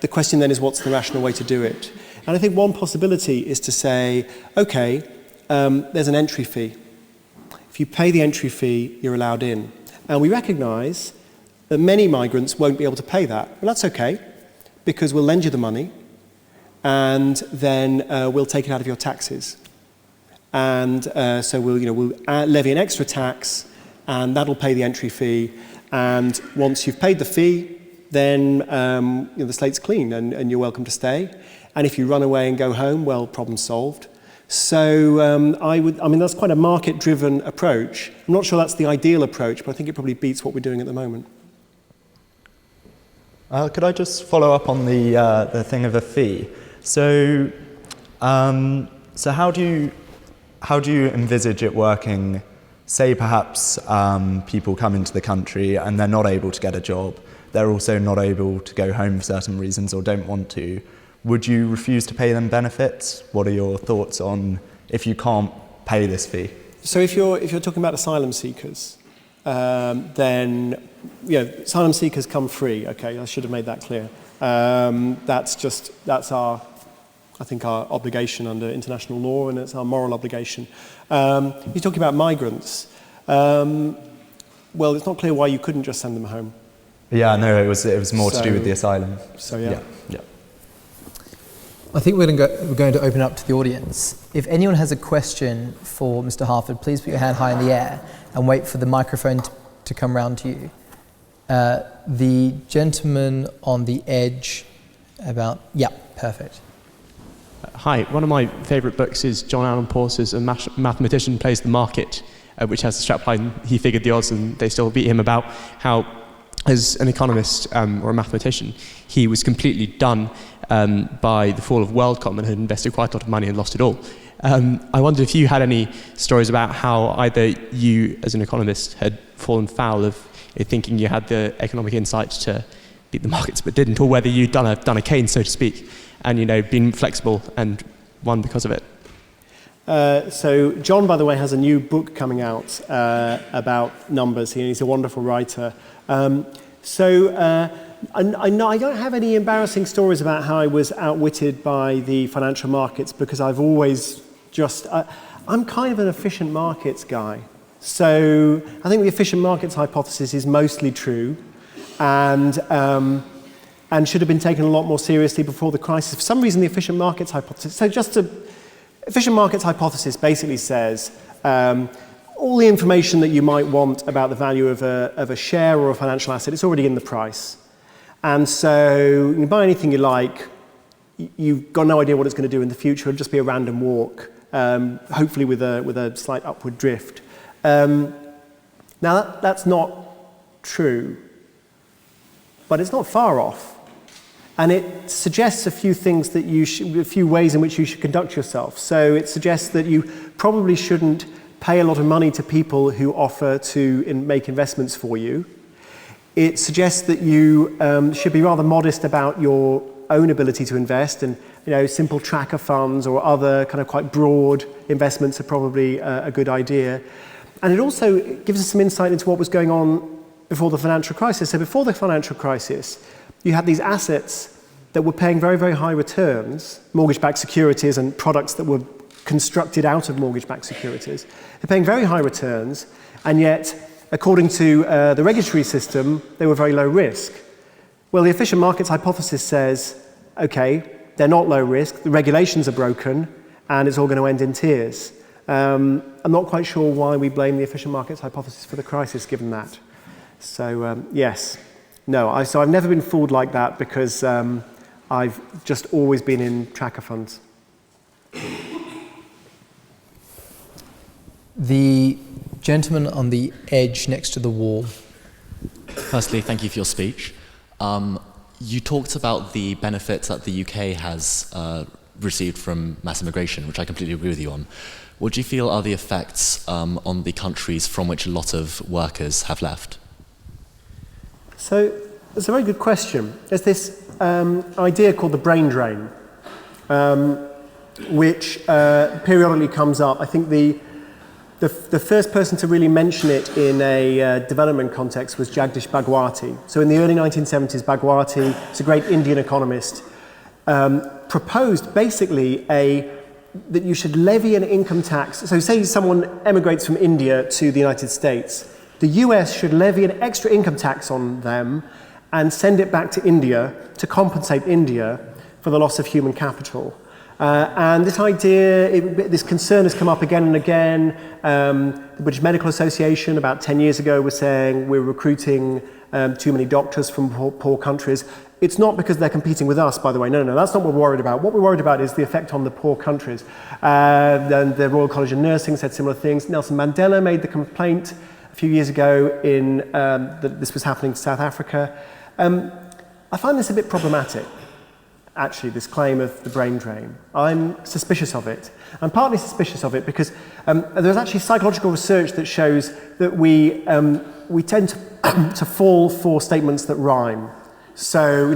the question then is, what's the rational way to do it? And I think one possibility is to say, okay, there's an entry fee. If you pay the entry fee, you're allowed in. And we recognise that many migrants won't be able to pay that. And that's okay, because we'll lend you the money, and then we'll take it out of your taxes. And so we'll levy an extra tax, and that'll pay the entry fee. And once you've paid the fee, then the slate's clean, and you're welcome to stay. And if you run away and go home, well, problem solved. So that's quite a market-driven approach. I'm not sure that's the ideal approach, but I think it probably beats what we're doing at the moment. Could I just follow up on the thing of a fee? So how do you envisage it working? Say perhaps people come into the country and they're not able to get a job. They're also not able to go home for certain reasons or don't want to. Would you refuse to pay them benefits? What are your thoughts on if you can't pay this fee? So if you're talking about asylum seekers, then asylum seekers come free. Okay, I should have made that clear. That's our obligation under international law, and it's our moral obligation. You're talking about migrants. Well, it's not clear why you couldn't just send them home. Yeah, no, it was more to do with the asylum. So yeah. I think we're going to open up to the audience. If anyone has a question for Mr. Harford, please put your hand high in the air and wait for the microphone to come round to you. The gentleman on the edge perfect. Hi, one of my favourite books is John Allen Pauce's A Mathematician Plays the Market, which has the strapline, he figured the odds and they still beat him, about how, as an economist or a mathematician, he was completely done by the fall of WorldCom and had invested quite a lot of money and lost it all. I wondered if you had any stories about how either you, as an economist, had fallen foul of thinking you had the economic insight to beat the markets but didn't, or whether you'd done a Keynes, so to speak, and been flexible and won because of it. So John, by the way, has a new book coming out about numbers. He's a wonderful writer. I don't have any embarrassing stories about how I was outwitted by the financial markets, because I've always I'm kind of an efficient markets guy. So I think the efficient markets hypothesis is mostly true, and should have been taken a lot more seriously before the crisis. For some reason, the efficient markets hypothesis, efficient markets hypothesis basically says all the information that you might want about the value of a share or a financial asset, it's already in the price. And so you can buy anything you like, you've got no idea what it's going to do in the future, it'll just be a random walk, hopefully with a slight upward drift. Now that's not true, but it's not far off. And it suggests a few things that a few ways in which you should conduct yourself. So it suggests that you probably shouldn't pay a lot of money to people who offer to make investments for you. It suggests that you should be rather modest about your own ability to invest, and simple tracker funds or other kind of quite broad investments are probably a good idea. And it also gives us some insight into what was going on before the financial crisis. So before the financial crisis, you had these assets that were paying very, very high returns, mortgage-backed securities and products that were constructed out of mortgage-backed securities. They're paying very high returns, and yet, according to the regulatory system, they were very low risk. Well, the efficient markets hypothesis says, okay, they're not low risk, the regulations are broken, and it's all going to end in tears. I'm not quite sure why we blame the efficient markets hypothesis for the crisis, given that. So, yes. No, so I've never been fooled like that, because I've just always been in tracker funds. The gentleman on the edge next to the wall. Firstly, thank you for your speech. You talked about the benefits that the UK has received from mass immigration, which I completely agree with you on. What do you feel are the effects on the countries from which a lot of workers have left? So it's a very good question. There's this idea called the brain drain, which periodically comes up. I think the first person to really mention it in a development context was Jagdish Bhagwati. So in the early 1970s, Bhagwati, who's a great Indian economist, proposed basically that you should levy an income tax. So say someone emigrates from India to the United States. The US should levy an extra income tax on them and send it back to India to compensate India for the loss of human capital. And this idea, this concern has come up again and again. The British Medical Association about 10 years ago was saying we're recruiting too many doctors from poor countries. It's not because they're competing with us, by the way. No, that's not what we're worried about. What we're worried about is the effect on the poor countries. And the Royal College of Nursing said similar things. Nelson Mandela made the complaint a few years ago that this was happening to South Africa. I find this a bit problematic, actually, this claim of the brain drain. I'm suspicious of it. I'm partly suspicious of it because there's actually psychological research that shows that we tend to fall for statements that rhyme. So,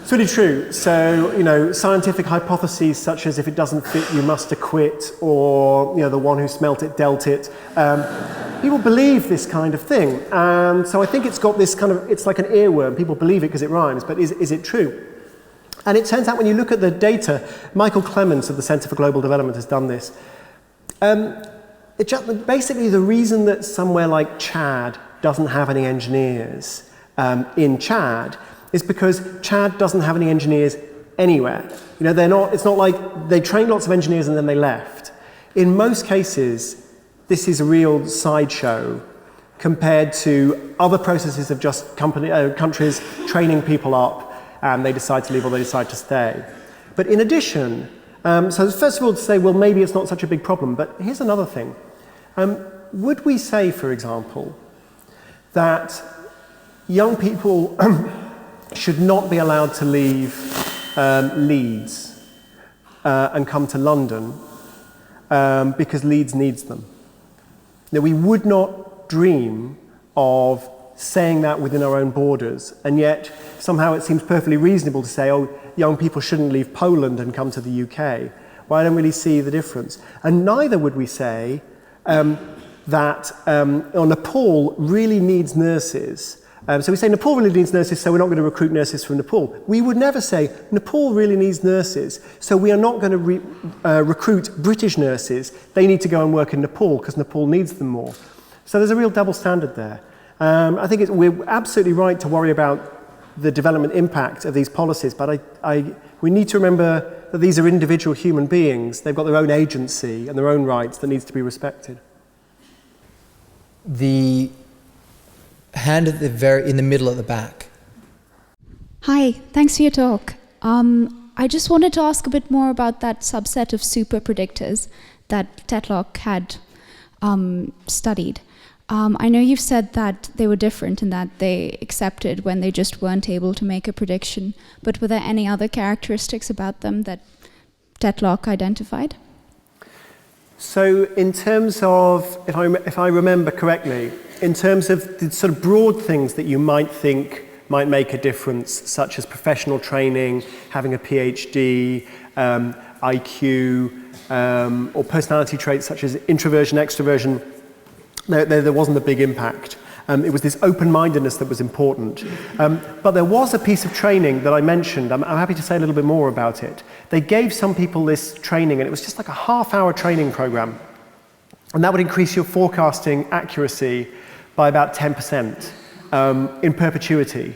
it's really true. So, scientific hypotheses such as if it doesn't fit, you must acquit, or, the one who smelt it dealt it. People believe this kind of thing. And so I think it's got this it's like an earworm. People believe it because it rhymes, but is it true? And it turns out when you look at the data, Michael Clements of the Centre for Global Development has done this. Basically, the reason that somewhere like Chad doesn't have any engineers in Chad is because Chad doesn't have any engineers anywhere. It's not like they trained lots of engineers and then they left. In most cases, this is a real sideshow compared to other processes of just countries training people up and they decide to leave or they decide to stay. But in addition, so first of all to say, well, maybe it's not such a big problem, but here's another thing. Would we say, for example, that young people should not be allowed to leave Leeds and come to London because Leeds needs them? Now, we would not dream of saying that within our own borders, and yet somehow it seems perfectly reasonable to say, oh, young people shouldn't leave Poland and come to the UK. Well, I don't really see the difference. And neither would we say that Nepal really needs nurses, So we say Nepal really needs nurses, so we're not going to recruit nurses from Nepal. We would never say Nepal really needs nurses, so we are not going to recruit British nurses. They need to go and work in Nepal because Nepal needs them more. So there's a real double standard there. I think we're absolutely right to worry about the development impact of these policies, but we need to remember that these are individual human beings. They've got their own agency and their own rights that needs to be respected. The hand at in the middle at the back. Hi, thanks for your talk. I just wanted to ask a bit more about that subset of super predictors that Tetlock had studied. I know you've said that they were different in that they accepted when they just weren't able to make a prediction, but were there any other characteristics about them that Tetlock identified? So in terms of, if I remember correctly, in terms of the sort of broad things that you might think might make a difference, such as professional training, having a PhD, IQ, or personality traits such as introversion, extroversion, there wasn't a big impact. It was this open-mindedness that was important. But there was a piece of training that I mentioned. I'm happy to say a little bit more about it. They gave some people this training, and it was just like a half-hour training program. And that would increase your forecasting accuracy by about 10% in perpetuity.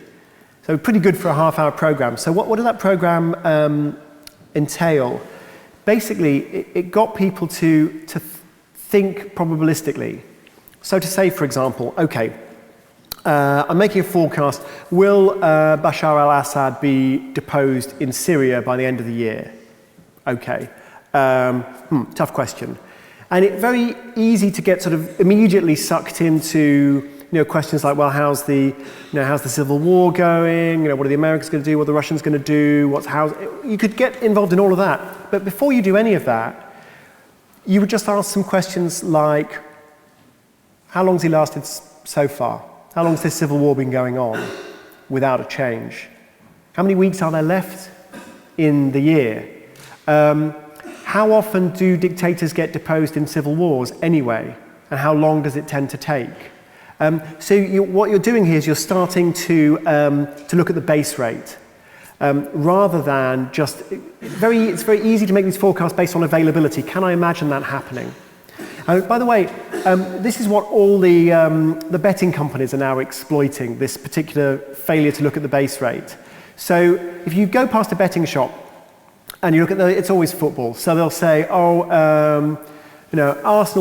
So pretty good for a half-hour program. So what did that program entail? Basically, it got people to think probabilistically. So to say, for example, okay, I'm making a forecast, will Bashar al-Assad be deposed in Syria by the end of the year? Okay, tough question. And it's very easy to get sort of immediately sucked into questions like, well, how's the civil war going? What are the Americans going to do? What are the Russians going to do? You could get involved in all of that. But before you do any of that, you would just ask some questions like, how long's he lasted so far? How long's this civil war been going on without a change? How many weeks are there left in the year? How often do dictators get deposed in civil wars anyway? And how long does it tend to take? What you're doing here is you're starting to look at the base rate. Rather than just, it's very easy to make these forecasts based on availability. Can I imagine that happening? By the way, this is what all the betting companies are now exploiting, this particular failure to look at the base rate. So if you go past a betting shop and you look at it's always football. So they'll say, Arsenal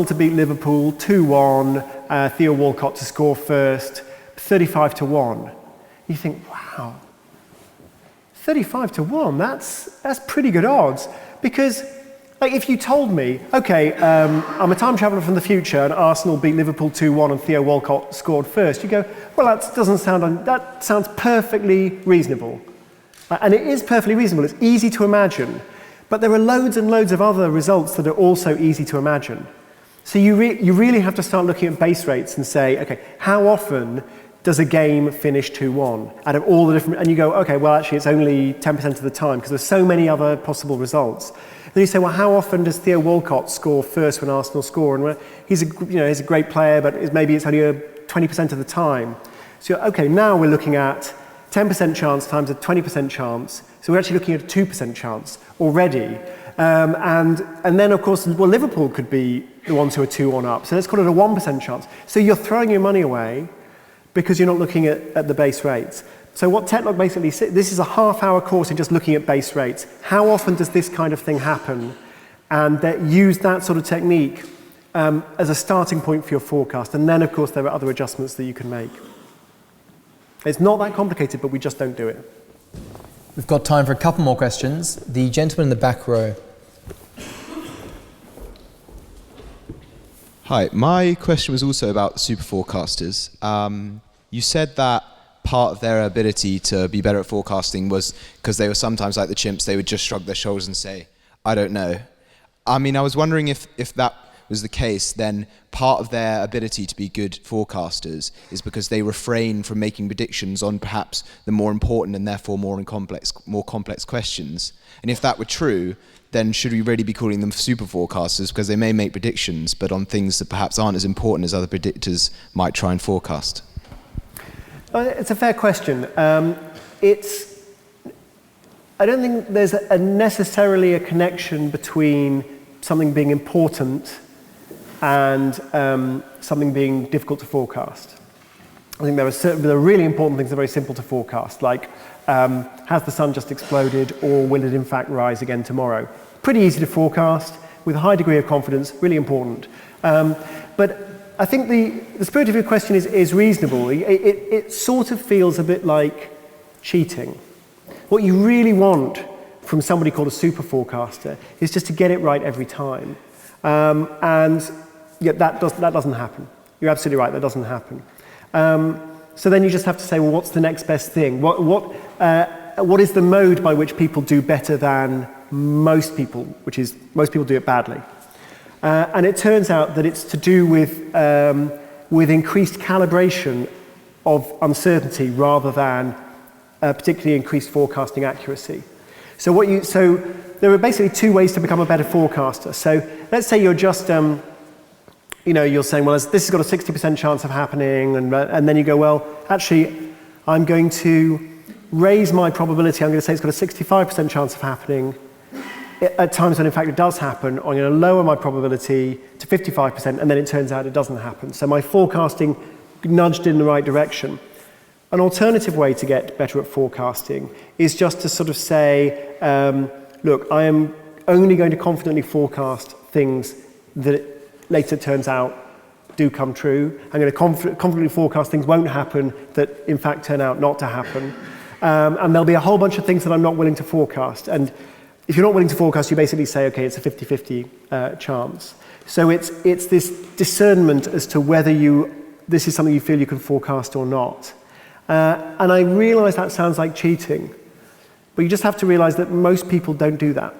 to beat Liverpool 2-1, Theo Walcott to score first, 35-1. You think, wow, 35-1, that's pretty good odds. Because if you told me, okay, I'm a time traveller from the future and Arsenal beat Liverpool 2-1 and Theo Walcott scored first, you go, well, that sounds perfectly reasonable. And it is perfectly reasonable, it's easy to imagine. But there are loads and loads of other results that are also easy to imagine. So you really have to start looking at base rates and say, okay, how often does a game finish 2-1 out of all the different, and you go, okay, well, actually, it's only 10% of the time because there's so many other possible results. Then you say, well, how often does Theo Walcott score first when Arsenal score? And he's a great player, but maybe it's only 20% of the time. So, okay, now we're looking at 10% chance times a 20% chance. So we're actually looking at a 2% chance already. And then, of course, well, Liverpool could be the ones who are 2-1 up. So let's call it a 1% chance. So you're throwing your money away because you're not looking at the base rates. So what Tetlock basically said, this is a half-hour course in just looking at base rates. How often does this kind of thing happen? And use that sort of technique as a starting point for your forecast. And then, of course, there are other adjustments that you can make. It's not that complicated, but we just don't do it. We've got time for a couple more questions. The gentleman in the back row. Hi, my question was also about super forecasters. You said that part of their ability to be better at forecasting was because they were sometimes like the chimps, they would just shrug their shoulders and say, I don't know. I mean, I was wondering if that was the case, then part of their ability to be good forecasters is because they refrain from making predictions on perhaps the more important and therefore more complex questions. And if that were true, then should we really be calling them super forecasters because they may make predictions, but on things that perhaps aren't as important as other predictors might try and forecast? It's a fair question. I don't think there's necessarily a connection between something being important and something being difficult to forecast. I think there are really important things that are very simple to forecast, like has the sun just exploded or will it in fact rise again tomorrow? Pretty easy to forecast with a high degree of confidence, really important. But I think the spirit of your question is reasonable. It sort of feels a bit like cheating. What you really want from somebody called a super forecaster is just to get it right every time. And yet that doesn't happen. You're absolutely right, that doesn't happen. So then you just have to say, well, what's the next best thing? What is the mode by which people do better than most people, which is most people do it badly? And it turns out that it's to do with increased calibration of uncertainty rather than particularly increased forecasting accuracy. So there are basically two ways to become a better forecaster. So let's say you're just, you're saying, well, this has got a 60% chance of happening, and then you go, well, actually, I'm going to raise my probability. I'm going to say it's got a 65% chance of happening. At times when in fact it does happen, I'm going to lower my probability to 55%, and then it turns out it doesn't happen. So my forecasting nudged in the right direction. An alternative way to get better at forecasting is just to sort of say, look, I am only going to confidently forecast things that later turns out do come true. I'm going to confidently forecast things won't happen that in fact turn out not to happen. And there'll be a whole bunch of things that I'm not willing to forecast. And if you're not willing to forecast, you basically say, okay, it's a 50-50 chance. So it's this discernment as to whether this is something you feel you can forecast or not. And I realize that sounds like cheating, but you just have to realize that most people don't do that.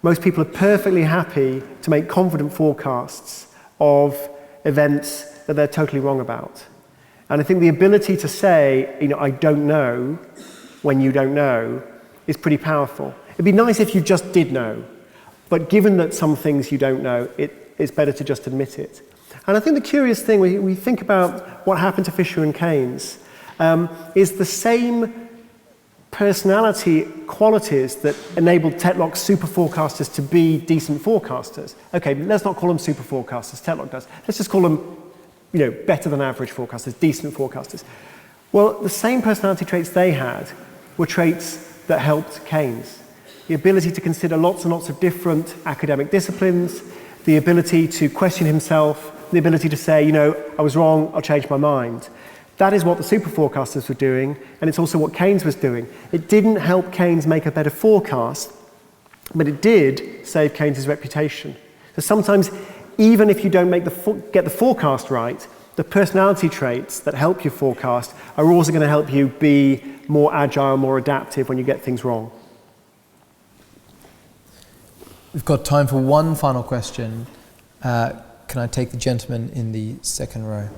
Most people are perfectly happy to make confident forecasts of events that they're totally wrong about. And I think the ability to say, I don't know when you don't know is pretty powerful. It'd be nice if you just did know, but given that some things you don't know, it's better to just admit it. And I think the curious thing, we think about what happened to Fisher and Keynes, is the same personality qualities that enabled Tetlock's super forecasters to be decent forecasters. Okay, let's not call them super forecasters, Tetlock does. Let's just call them, better than average forecasters, decent forecasters. Well, the same personality traits they had were traits that helped Keynes. The ability to consider lots and lots of different academic disciplines, the ability to question himself, the ability to say, I was wrong, I'll change my mind. That is what the super forecasters were doing, and it's also what Keynes was doing. It didn't help Keynes make a better forecast, but it did save Keynes' reputation. So sometimes, even if you don't get the forecast right, the personality traits that help you forecast are also going to help you be more agile, more adaptive when you get things wrong. We've got time for one final question. Can I take the gentleman in the second row?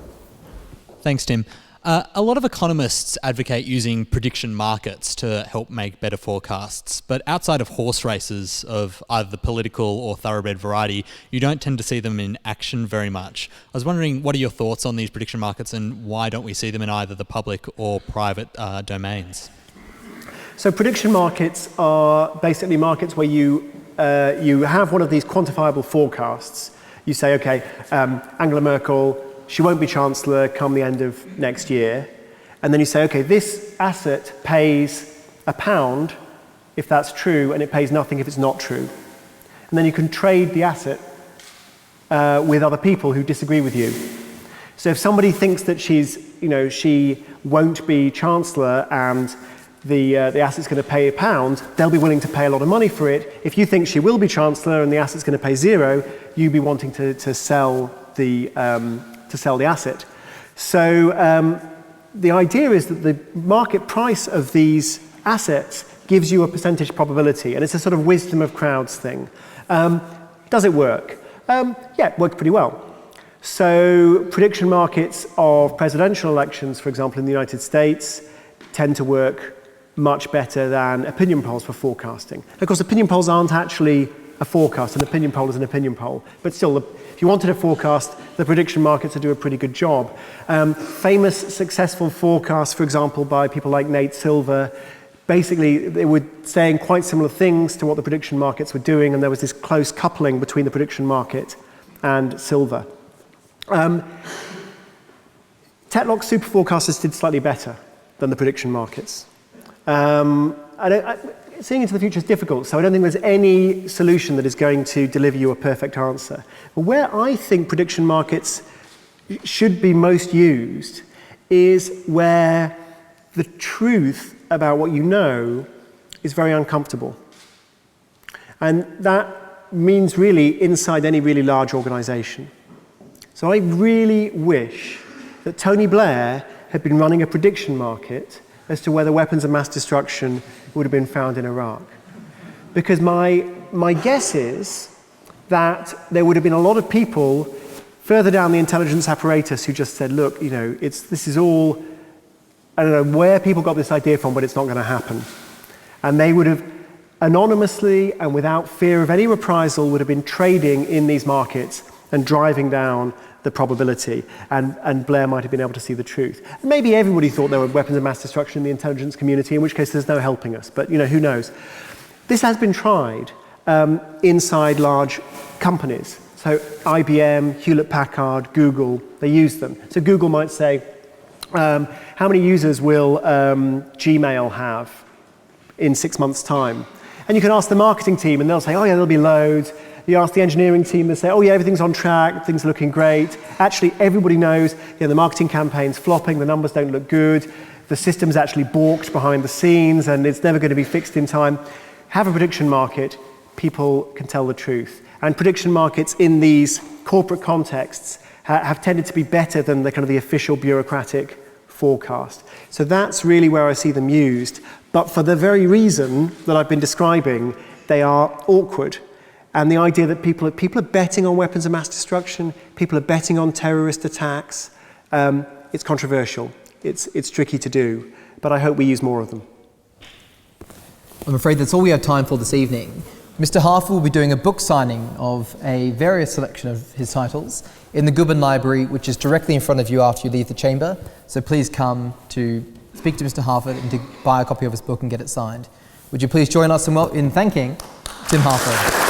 Thanks, Tim. A lot of economists advocate using prediction markets to help make better forecasts, but outside of horse races of either the political or thoroughbred variety, you don't tend to see them in action very much. I was wondering, what are your thoughts on these prediction markets, and why don't we see them in either the public or private domains? So prediction markets are basically markets where you have one of these quantifiable forecasts. You say, okay, Angela Merkel, she won't be Chancellor come the end of next year. And then you say, okay, this asset pays £1 if that's true, and it pays nothing if it's not true. And then you can trade the asset with other people who disagree with you. So if somebody thinks that she won't be Chancellor and the asset's going to pay £1, they'll be willing to pay a lot of money for it. If you think she will be Chancellor and the asset's going to pay £0, you'd be wanting to sell the asset. So the idea is that the market price of these assets gives you a percentage probability, and it's a sort of wisdom of crowds thing. Does it work? Yeah, it works pretty well. So prediction markets of presidential elections, for example, in the United States, tend to work much better than opinion polls for forecasting. Of course, opinion polls aren't actually a forecast. An opinion poll is an opinion poll. But still, if you wanted a forecast, the prediction markets would do a pretty good job. Famous successful forecasts, for example, by people like Nate Silver, basically they were saying quite similar things to what the prediction markets were doing, and there was this close coupling between the prediction market and Silver. Tetlock's super forecasters did slightly better than the prediction markets. Seeing into the future is difficult, so I don't think there's any solution that is going to deliver you a perfect answer. But where I think prediction markets should be most used is where the truth about what you know is very uncomfortable. And that means really inside any really large organization. So I really wish that Tony Blair had been running a prediction market as to whether weapons of mass destruction would have been found in Iraq. Because my guess is that there would have been a lot of people further down the intelligence apparatus who just said, look, you know, this is all, I don't know where people got this idea from, but it's not going to happen. And they would have anonymously and without fear of any reprisal would have been trading in these markets and driving down the probability, and Blair might have been able to see the truth. Maybe everybody thought there were weapons of mass destruction in the intelligence community, in which case there's no helping us, but you know, who knows. This has been tried inside large companies. So IBM, Hewlett-Packard, Google, they use them. So Google might say, how many users will Gmail have in 6 months' time? And you can ask the marketing team, and they'll say, oh yeah, there'll be loads. You ask the engineering team, they say, oh yeah, everything's on track, things are looking great. Actually, everybody knows, you know, the marketing campaign's flopping, the numbers don't look good, the system's actually balked behind the scenes, and it's never going to be fixed in time. Have a prediction market, people can tell the truth. And prediction markets in these corporate contexts have tended to be better than the kind of the official bureaucratic forecast. So that's really where I see them used. But for the very reason that I've been describing, they are awkward. And the idea that people are betting on weapons of mass destruction, people are betting on terrorist attacks, it's controversial. It's tricky to do, but I hope we use more of them. I'm afraid that's all we have time for this evening. Mr. Harford will be doing a book signing of a various selection of his titles in the Goodman Library, which is directly in front of you after you leave the chamber. So please come to speak to Mr. Harford and to buy a copy of his book and get it signed. Would you please join us in thanking Tim Harford?